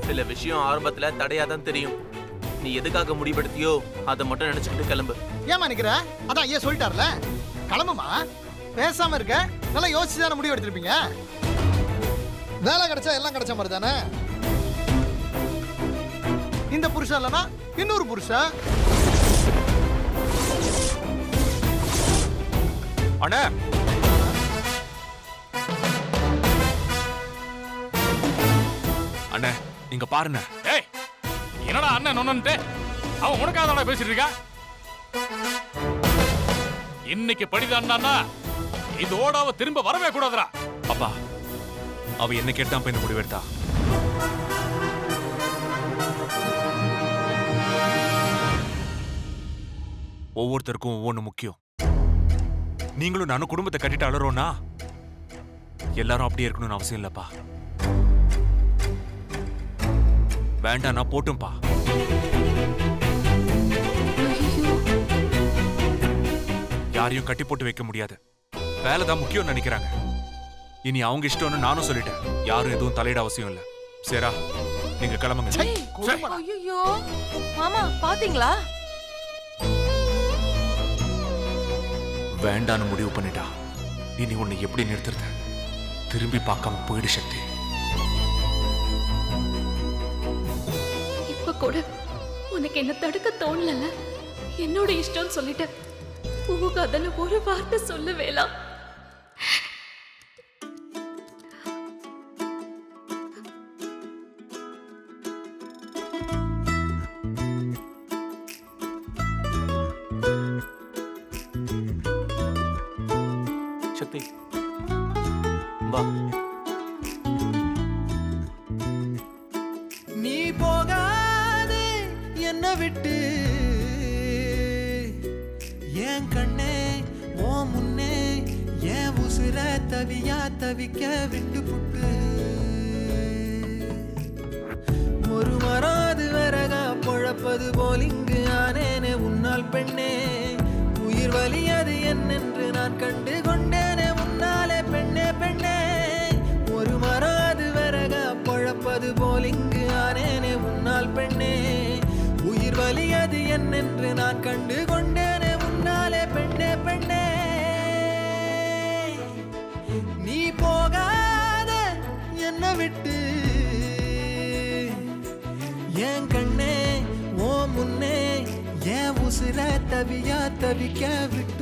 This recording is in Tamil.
சில விஷயம் ஆரம்பத்துல தடையாதான் தெரியும். நீ எதுக்காக முடிவெடுத்தியோ அதை மட்டும் நினைச்சுக்கிட்டு கிளம்பு. ஏமா நிக்கிற? அதான் ஐயா சொல்லிட்டார்ல, கிளம்புமா. பேசாம இருக்க, நல்லா யோசிச்சு தானே முடிவு எடுத்திருப்பீங்க. வேலை கிடைச்சா எல்லாம் கிடைச்ச மாதிரி தானே. இந்த புருஷன் இல்லைன்னா இன்னொரு புருஷன். அண்ணா அண்ணா இங்க பாருண்ண. ஏய் என்னடா அண்ணன் நொன்னன்ட்டு அவன் உனக்காக பேசிட்டு இருக்கா? இன்னைக்கு படிதான்னா இதோட அவ திரும்ப வரவே கூடாதுடா. அப்பா அவ என்ன கேட்டா இந்த முடிவெடுத்தா? ஒவ்வொருத்தருக்கும் ஒவ்வொன்று முக்கியம். நீங்களும் நானும் குடும்பத்தை கட்டிட்டு அலறோம்னா எல்லாரும் அப்படியே இருக்கணும்னு அவசியம் இல்லப்பா. வேண்டாம் நான் போட்டும்பா. யாரையும் கட்டி போட்டு வைக்க முடியாது. வேலைதான் முக்கியம் நினைக்கிறாங்க. இனி அவங்க இஷ்டம்னு நானும் சொல்லிட்டேன். யாரும் எதுவும் தலையிட அவசியம் இல்ல. சரியா, நீங்க கிளம்புங்க. ஐயோ மாமா பாத்தீங்களா? வேண்டான்னு முடிவு பண்ணிட்டா. இனி உன்னை எப்படி நிறுத்துறது? திரும்பி பார்க்காம போயிடு சக்தி. இப்ப கூட உனக்கு என்ன தடுக்க தோணல. என்னோட இஷ்டம் சொல்லிட்ட. போகாதன்னு ஒரு வார்த்தை சொல்ல வேணாம். சக்தி வா. நீ போகாதே என்ன விட்டு, என் கண்ணே ஓ முன்னே என் உசுர தவியா தவிக்க விட்டு புட்டு. ஒரு மராது வரகா பொழப்பது போல் இங்கு ஆனேனே உன்னால் பெண்ணே. உயிர் வலியது என்னென்று நான் கண்டு கொண்டேனே உன்னாலே பெண்ணே பெண்ணே. ஒரு மராது வரகா பொழப்பது போல் இங்கு ஆனேனே உன்னால் பெண்ணே. உயிர் வலியது என்னென்று நான் கண்டு கொண்டேனே உன்னாலே பெண்ணே பெண்ணே. நீ போகாத என்ன விட்டு, என் கண்ணே ஓ முன்னே என் உசுர தவியா தவிக்க விட்டு.